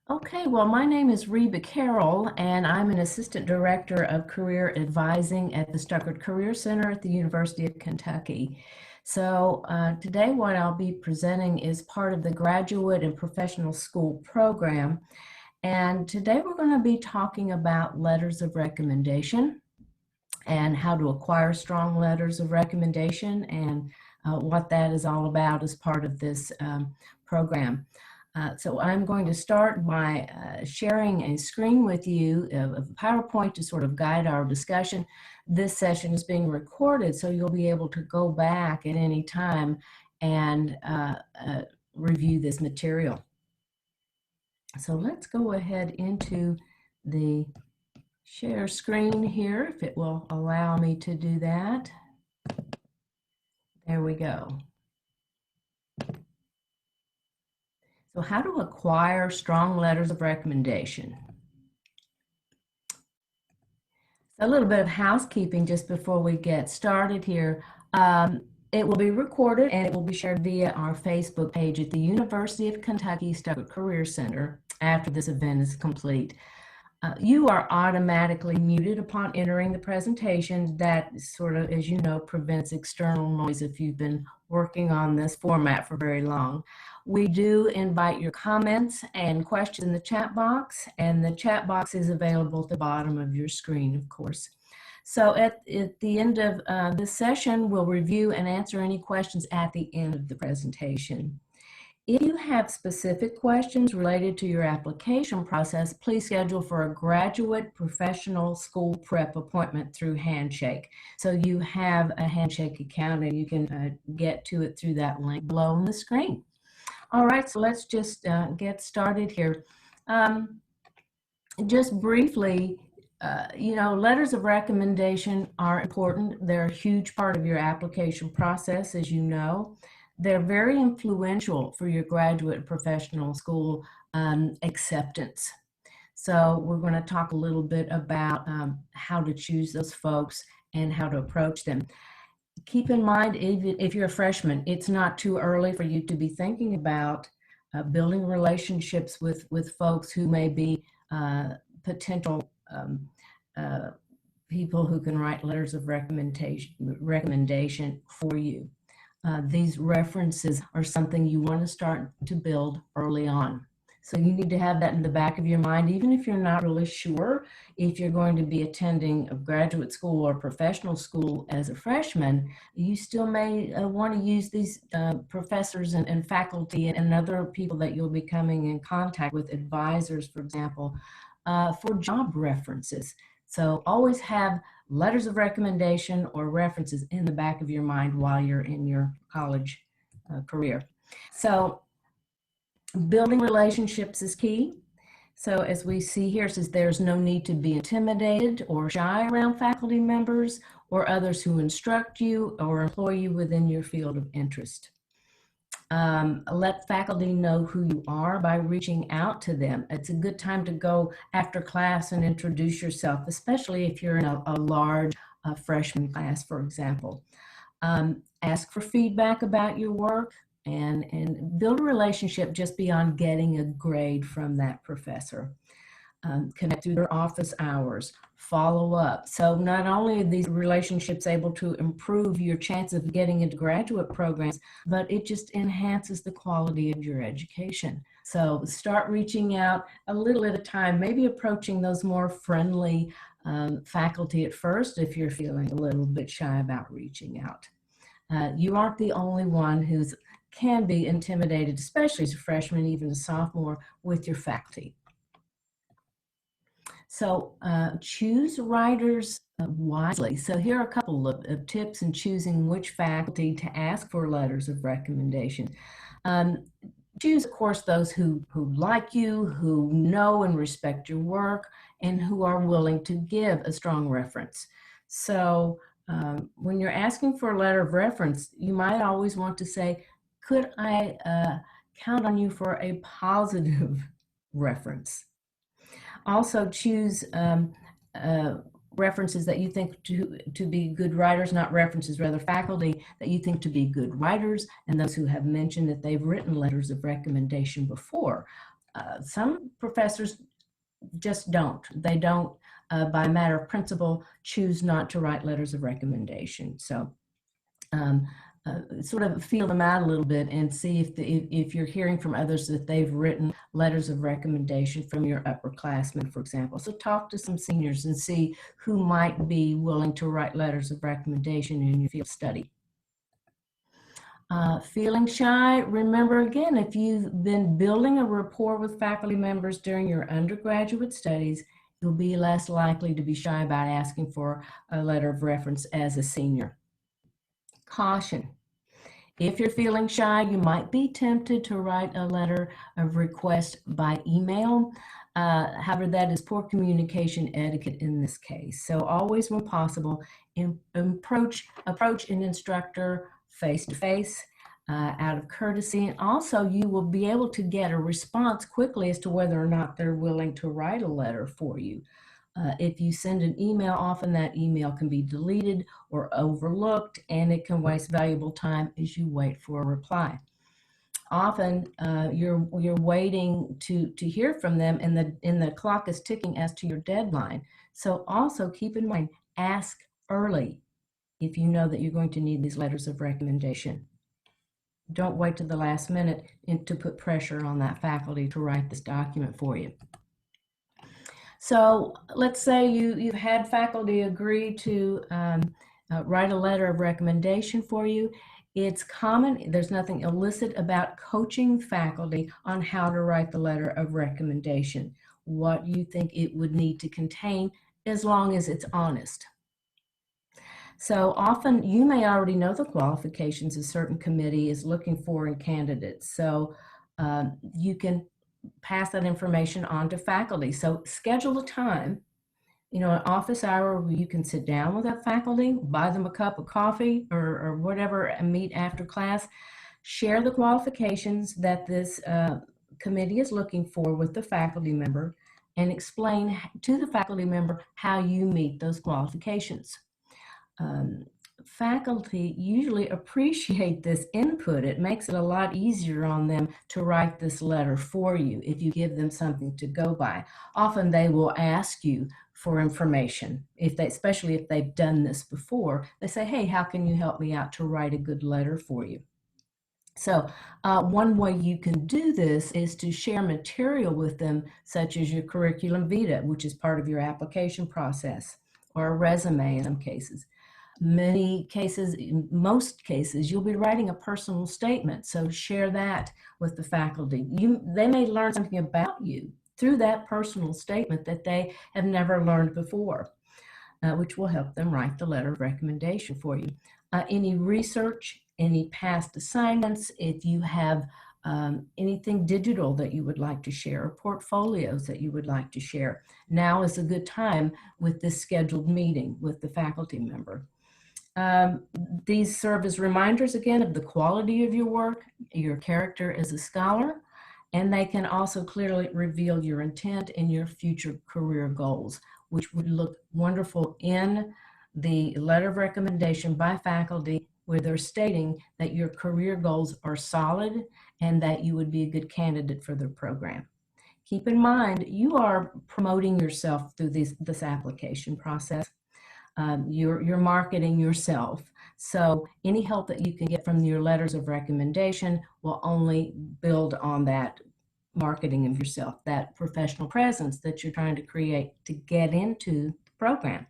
Okay, well, my name is Reba Carroll, and I'm an Assistant Director of Career Advising at the Stuckert Career Center at the University of Kentucky. So today what I'll be presenting is part of the Graduate and Professional School program. And today we're going to be talking about letters of recommendation and how to acquire strong letters of recommendation and what that is all about as part of this program. So I'm going to start by sharing a screen with you of PowerPoint to sort of guide our discussion. This session is being recorded, so you'll be able to go back at any time and review this material. So let's go ahead into the share screen here, if it will allow me to do that. There we go. So how to acquire strong letters of recommendation. So a little bit of housekeeping just before we get started here. It will be recorded and it will be shared via our Facebook page at the University of Kentucky Stuckert Career Center after this event is complete. You are automatically muted upon entering the presentation. That sort of, as you know, prevents external noise if you've been working on this format for very long. We do invite your comments and questions in the chat box, and the chat box is available at the bottom of your screen, of course. So at the end of this session, we'll review and answer any questions at the end of the presentation. If you have specific questions related to your application process, please schedule for a graduate professional school prep appointment through Handshake. So you have a Handshake account and you can get to it through that link below on the screen. All right, so let's just get started here. Just briefly, letters of recommendation are important. They're a huge part of your application process, as you know. They're very influential for your graduate professional school acceptance. So we're going to talk a little bit about how to choose those folks and how to approach them. Keep in mind, if you're a freshman, it's not too early for you to be thinking about building relationships with folks who may be potential people who can write letters of recommendation for you. These references are something you want to start to build early on. So you need to have that in the back of your mind, even if you're not really sure if you're going to be attending a graduate school or professional school as a freshman. You still may want to use these professors and faculty and other people that you'll be coming in contact with, advisors, for example, for job references. So always have letters of recommendation or references in the back of your mind while you're in your college career. So building relationships is key. So as we see here, it says there's no need to be intimidated or shy around faculty members or others who instruct you or employ you within your field of interest. Let faculty know who you are by reaching out to them. It's a good time to go after class and introduce yourself, especially if you're in a large freshman class, for example. Ask for feedback about your work and build a relationship just beyond getting a grade from that professor. Connect through their office hours, follow up. So not only are these relationships able to improve your chance of getting into graduate programs, but it just enhances the quality of your education. So start reaching out a little at a time, maybe approaching those more friendly faculty at first if you're feeling a little bit shy about reaching out. You aren't the only one who can be intimidated, especially as a freshman, even a sophomore, with your faculty. So choose writers wisely. So here are a couple of tips in choosing which faculty to ask for letters of recommendation. Choose, of course, those who like you, who know and respect your work, and who are willing to give a strong reference. So when you're asking for a letter of reference, you might always want to say, could I count on you for a positive reference? Also choose references that you think to be good writers, not references, rather faculty that you think to be good writers, and those who have mentioned that they've written letters of recommendation before. Some professors just don't. They don't, by matter of principle, choose not to write letters of recommendation. So sort of feel them out a little bit and see if you're hearing from others that they've written letters of recommendation from your upperclassmen, for example. So talk to some seniors and see who might be willing to write letters of recommendation in your field study. Feeling shy, remember again, if you've been building a rapport with faculty members during your undergraduate studies, you'll be less likely to be shy about asking for a letter of reference as a senior. Caution. If you're feeling shy, you might be tempted to write a letter of request by email. However, that is poor communication etiquette in this case. So always, when possible, approach an instructor face-to-face out of courtesy. And also, you will be able to get a response quickly as to whether or not they're willing to write a letter for you. If you send an email, often that email can be deleted or overlooked, and it can waste valuable time as you wait for a reply. Often you're waiting to hear from them, and the clock is ticking as to your deadline. So also keep in mind, ask early if you know that you're going to need these letters of recommendation. Don't wait to the last minute to put pressure on that faculty to write this document for you. So let's say you've had faculty agree to write a letter of recommendation for you. It's common, there's nothing illicit about coaching faculty on how to write the letter of recommendation, what you think it would need to contain, as long as it's honest. So often you may already know the qualifications a certain committee is looking for in candidates. So you can pass that information on to faculty. So schedule a time, an office hour where you can sit down with that faculty, buy them a cup of coffee or whatever, and meet after class. Share the qualifications that this committee is looking for with the faculty member, and explain to the faculty member how you meet those qualifications. Faculty usually appreciate this input. It makes it a lot easier on them to write this letter for you if you give them something to go by. Often they will ask you for information, especially if they've done this before. They say, hey, how can you help me out to write a good letter for you? So one way you can do this is to share material with them, such as your curriculum vitae, which is part of your application process, or a resume in some cases. In most cases, you'll be writing a personal statement, so share that with the faculty. They may learn something about you through that personal statement that they have never learned before, which will help them write the letter of recommendation for you. Any research, any past assignments, if you have anything digital that you would like to share, or portfolios that you would like to share, now is a good time with this scheduled meeting with the faculty member. These serve as reminders, again, of the quality of your work, your character as a scholar, and they can also clearly reveal your intent and your future career goals, which would look wonderful in the letter of recommendation by faculty, where they're stating that your career goals are solid and that you would be a good candidate for their program. Keep in mind, you are promoting yourself through this application process. You're marketing yourself. So any help that you can get from your letters of recommendation will only build on that marketing of yourself, that professional presence that you're trying to create to get into the program.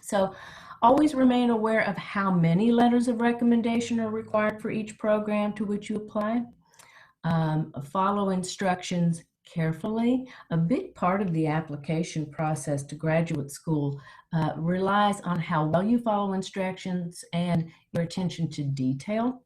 So always remain aware of how many letters of recommendation are required for each program to which you apply. Follow instructions carefully. A big part of the application process to graduate school relies on how well you follow instructions and your attention to detail.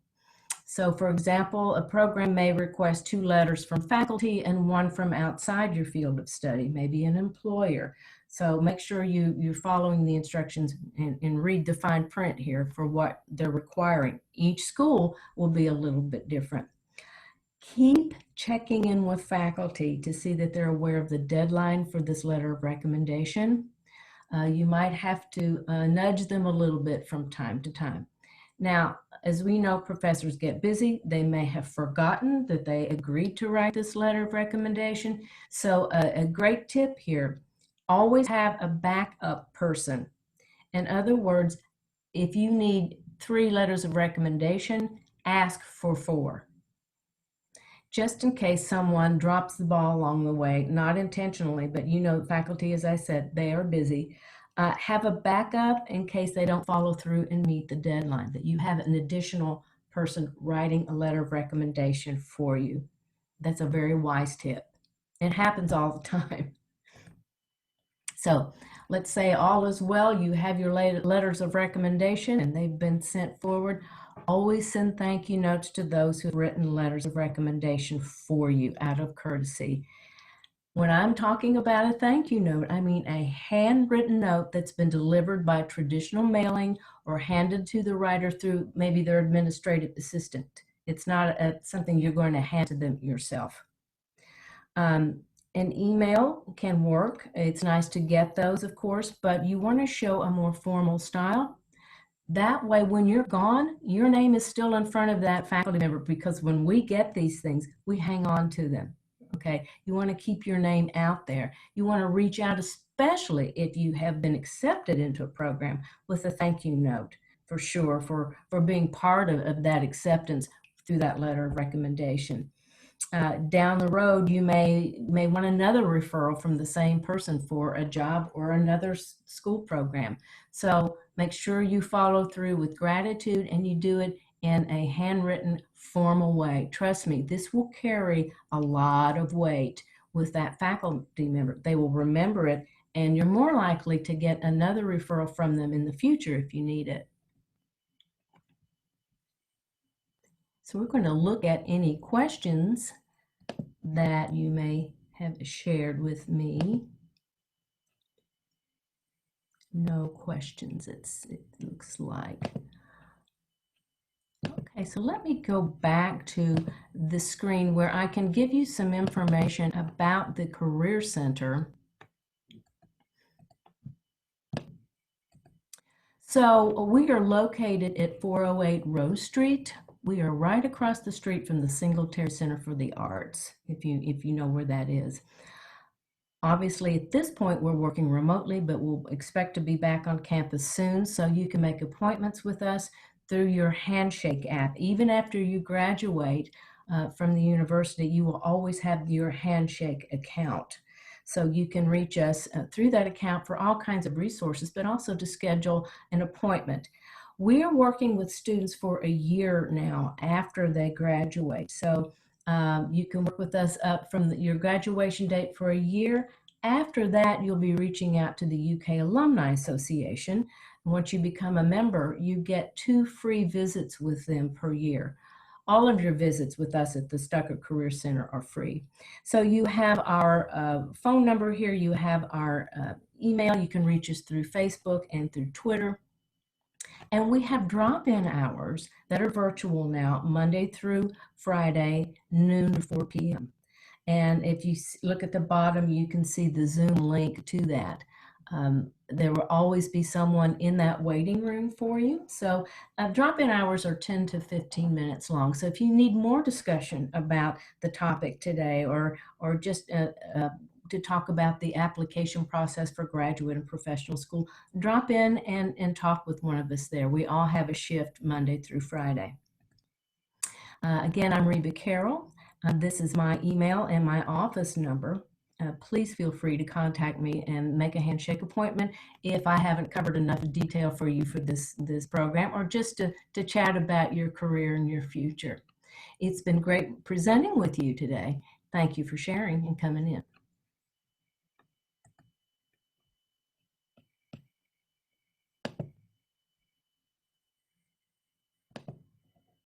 So, for example, a program may request 2 letters from faculty and 1 from outside your field of study, maybe an employer. So make sure you're following the instructions and read the fine print here for what they're requiring. Each school will be a little bit different. Keep checking in with faculty to see that they're aware of the deadline for this letter of recommendation. You might have to nudge them a little bit from time to time. Now, as we know, professors get busy. They may have forgotten that they agreed to write this letter of recommendation. So a great tip here, always have a backup person. In other words, if you need 3 letters of recommendation, ask for 4. Just in case someone drops the ball along the way, not intentionally, but you know, faculty, as I said, they are busy. Have a backup in case they don't follow through and meet the deadline, that you have an additional person writing a letter of recommendation for you. That's a very wise tip. It happens all the time. So let's say all is well, you have your letters of recommendation and they've been sent forward. Always send thank you notes to those who've written letters of recommendation for you out of courtesy. When I'm talking about a thank you note, I mean a handwritten note that's been delivered by traditional mailing or handed to the writer through maybe their administrative assistant. It's not something you're going to hand to them yourself. An email can work. It's nice to get those, of course, but you want to show a more formal style. That way, when you're gone, your name is still in front of that faculty member, because when we get these things, we hang on to them. Okay, you want to keep your name out there. You want to reach out, especially if you have been accepted into a program, with a thank you note, for sure, for being part of that acceptance through that letter of recommendation. Down the road, you may want another referral from the same person for a job or another school program. So make sure you follow through with gratitude, and you do it in a handwritten, formal way. Trust me, this will carry a lot of weight with that faculty member. They will remember it, and you're more likely to get another referral from them in the future if you need it. So we're going to look at any questions that you may have shared with me. No questions, it looks like. Okay, so let me go back to the screen where I can give you some information about the Career Center. So we are located at 408 Rose Street. We are right across the street from the Singletary Center for the Arts, if you know where that is. Obviously, at this point, we're working remotely, but we'll expect to be back on campus soon, so you can make appointments with us through your Handshake app. Even after you graduate from the university, you will always have your Handshake account. So you can reach us through that account for all kinds of resources, but also to schedule an appointment. We are working with students for a year now after they graduate. So you can work with us up from your graduation date for a year. After that, you'll be reaching out to the UK Alumni Association. Once you become a member, you get 2 free visits with them per year. All of your visits with us at the Stuckert Career Center are free. So you have our phone number here. You have our email. You can reach us through Facebook and through Twitter. And we have drop-in hours that are virtual now, Monday through Friday, noon to 4 p.m. And if you look at the bottom, you can see the Zoom link to that. There will always be someone in that waiting room for you. So drop-in hours are 10 to 15 minutes long. So if you need more discussion about the topic today, or just to talk about the application process for graduate and professional school, drop in and talk with one of us there. We all have a shift Monday through Friday. Again, I'm Reba Carroll. This is my email and my office number. Please feel free to contact me and make a handshake appointment if I haven't covered enough detail for you for this program, or just to chat about your career and your future. It's been great presenting with you today. Thank you for sharing and coming in.